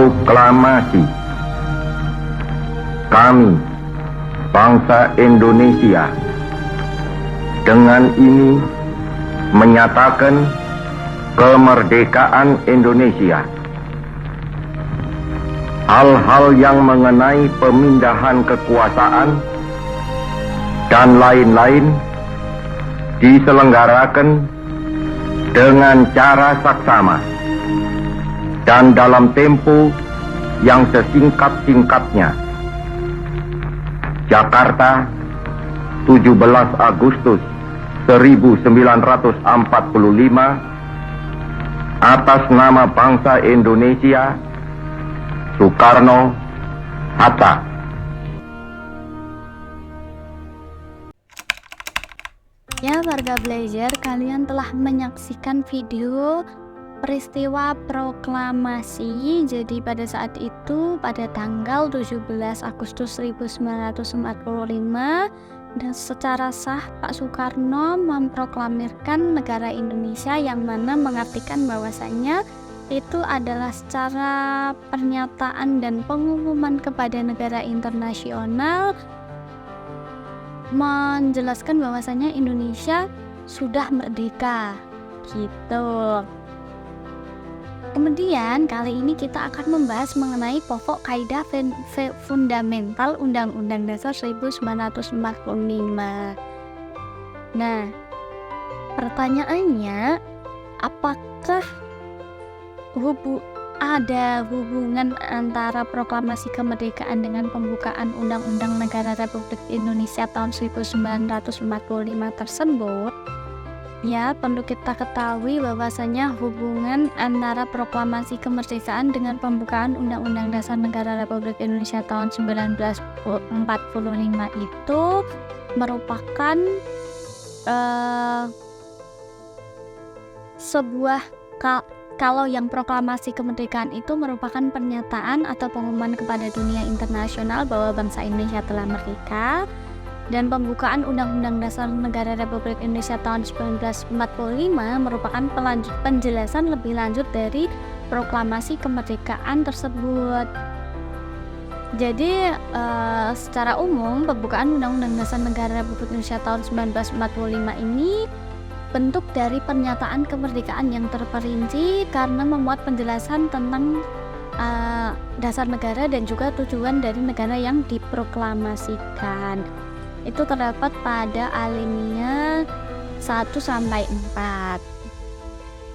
Proklamasi. Kami, bangsa Indonesia, dengan ini menyatakan kemerdekaan Indonesia. Hal-hal yang mengenai pemindahan kekuasaan dan lain-lain diselenggarakan dengan cara saksama dan dalam tempo yang sesingkat-singkatnya. Jakarta, 17 Agustus 1945, atas nama bangsa Indonesia, Soekarno Hatta. Ya, warga belajar, kalian telah menyaksikan video peristiwa proklamasi. Jadi pada saat itu, pada tanggal 17 Agustus 1945, dan secara sah Pak Soekarno memproklamirkan negara Indonesia, yang mana mengartikan bahwasanya itu adalah secara pernyataan dan pengumuman kepada negara internasional, menjelaskan bahwasanya Indonesia sudah merdeka gitu. Kemudian kali ini kita akan membahas mengenai pokok kaidah fundamental Undang-Undang Dasar 1945. Nah, pertanyaannya, apakah ada hubungan antara proklamasi kemerdekaan dengan pembukaan Undang-Undang Negara Republik Indonesia tahun 1945 tersebut? Ya, perlu kita ketahui bahwasanya hubungan antara proklamasi kemerdekaan dengan pembukaan Undang-Undang Dasar Negara Republik Indonesia tahun 1945 itu merupakan sebuah kalau yang proklamasi kemerdekaan itu merupakan pernyataan atau pengumuman kepada dunia internasional bahwa bangsa Indonesia telah merdeka, dan pembukaan Undang-Undang Dasar Negara Republik Indonesia tahun 1945 merupakan penjelasan lebih lanjut dari proklamasi kemerdekaan tersebut. Jadi secara umum pembukaan Undang-Undang Dasar Negara Republik Indonesia tahun 1945 ini bentuk dari pernyataan kemerdekaan yang terperinci karena memuat penjelasan tentang dasar negara dan juga tujuan dari negara yang diproklamasikan. Itu terdapat pada alinea 1-4.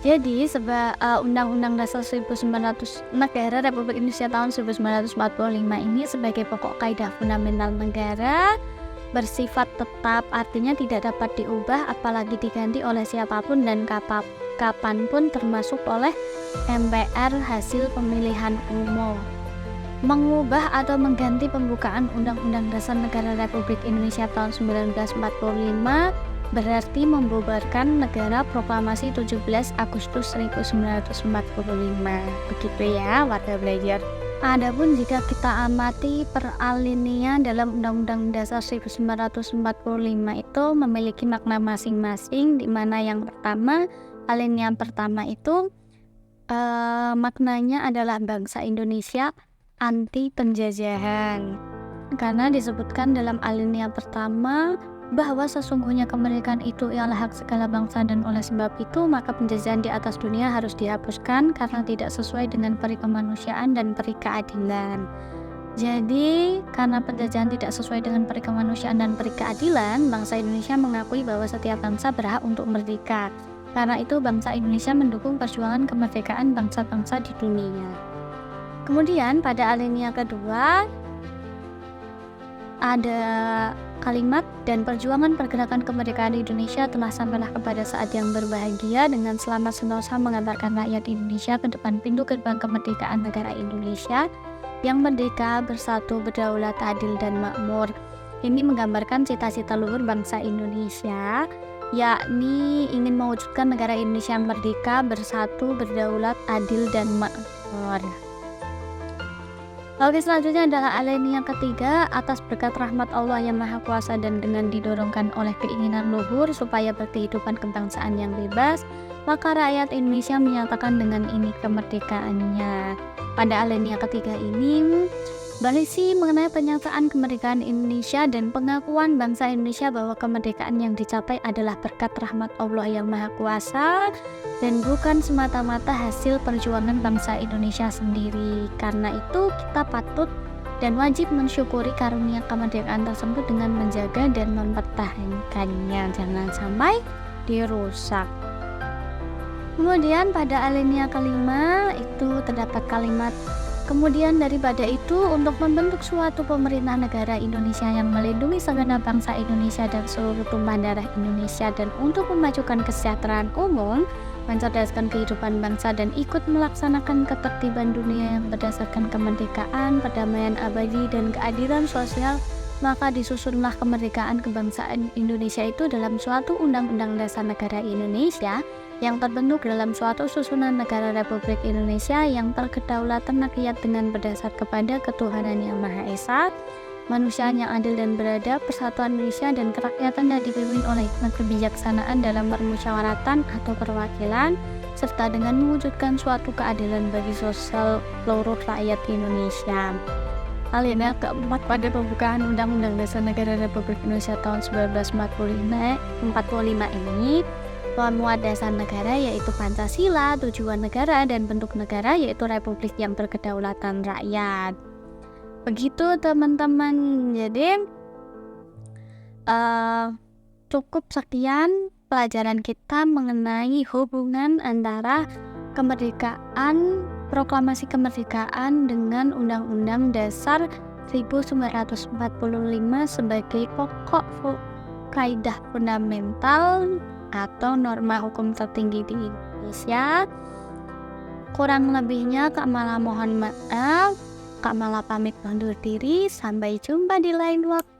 Jadi Undang-Undang Dasar 1900 Negara Republik Indonesia tahun 1945 ini sebagai pokok kaidah fundamental negara bersifat tetap, artinya tidak dapat diubah apalagi diganti oleh siapapun dan kapanpun, termasuk oleh MPR hasil pemilihan umum. Mengubah atau mengganti pembukaan Undang-Undang Dasar Negara Republik Indonesia tahun 1945 berarti membubarkan negara proklamasi 17 Agustus 1945. Begitu ya, warga belajar. Adapun jika kita amati peralinean dalam Undang-Undang Dasar 1945 itu memiliki makna masing-masing, di mana yang pertama, alinea pertama itu maknanya adalah bangsa Indonesia anti penjajahan, karena disebutkan dalam alinea pertama bahwa sesungguhnya kemerdekaan itu ialah hak segala bangsa, dan oleh sebab itu maka penjajahan di atas dunia harus dihapuskan karena tidak sesuai dengan peri kemanusiaan dan peri keadilan. Jadi karena penjajahan tidak sesuai dengan peri kemanusiaan dan peri keadilan, bangsa Indonesia mengakui bahwa setiap bangsa berhak untuk merdeka. Karena itu bangsa Indonesia mendukung perjuangan kemerdekaan bangsa-bangsa di dunia. Kemudian pada alinea kedua ada kalimat, dan perjuangan pergerakan kemerdekaan Indonesia telah sampailah kepada saat yang berbahagia dengan selamat sentosa mengantarkan rakyat Indonesia ke depan pintu gerbang kemerdekaan negara Indonesia yang merdeka, bersatu, berdaulat, adil, dan makmur. Ini menggambarkan cita-cita luhur bangsa Indonesia, yakni ingin mewujudkan negara Indonesia merdeka, bersatu, berdaulat, adil, dan makmur. Oke, selanjutnya adalah alinea ketiga, atas berkat rahmat Allah yang Maha Kuasa dan dengan didorongkan oleh keinginan luhur supaya berkehidupan kebangsaan yang bebas, maka rakyat Indonesia menyatakan dengan ini kemerdekaannya. Pada alinea ketiga ini berisi mengenai pernyataan kemerdekaan Indonesia dan pengakuan bangsa Indonesia bahwa kemerdekaan yang dicapai adalah berkat rahmat Allah yang Maha Kuasa dan bukan semata-mata hasil perjuangan bangsa Indonesia sendiri. Karena itu kita patut dan wajib mensyukuri karunia kemerdekaan tersebut dengan menjaga dan mempertahankannya, jangan sampai dirusak. Kemudian pada alinea kelima itu terdapat kalimat kemudian daripada itu untuk membentuk suatu pemerintah negara Indonesia yang melindungi segenap bangsa Indonesia dan seluruh tumpah darah Indonesia dan untuk memajukan kesejahteraan umum, mencerdaskan kehidupan bangsa dan ikut melaksanakan ketertiban dunia yang berdasarkan kemerdekaan, perdamaian abadi dan keadilan sosial, maka disusunlah kemerdekaan kebangsaan Indonesia itu dalam suatu undang-undang dasar negara Indonesia yang terbentuk dalam suatu susunan negara Republik Indonesia yang berkedaulatan rakyat dengan berdasar kepada ketuhanan yang Maha Esa, kemanusiaan yang adil dan beradab, persatuan Indonesia dan kerakyatan yang dipimpin oleh hikmat kebijaksanaan dalam permusyawaratan atau perwakilan, serta dengan mewujudkan suatu keadilan bagi sosial seluruh rakyat Indonesia. Alinea keempat pada pembukaan Undang-Undang Dasar Negara Republik Indonesia tahun 1945 ini memuat dasar negara yaitu Pancasila, tujuan negara dan bentuk negara yaitu Republik yang berkedaulatan rakyat. Begitu teman-teman. Jadi cukup sekian pelajaran kita mengenai hubungan antara kemerdekaan, proklamasi kemerdekaan dengan Undang-Undang Dasar 1945 sebagai pokok kaidah fundamental atau norma hukum tertinggi di Indonesia. Kurang lebihnya Kak Mala mohon maaf. Kak Mala pamit undur diri. Sampai jumpa di lain waktu.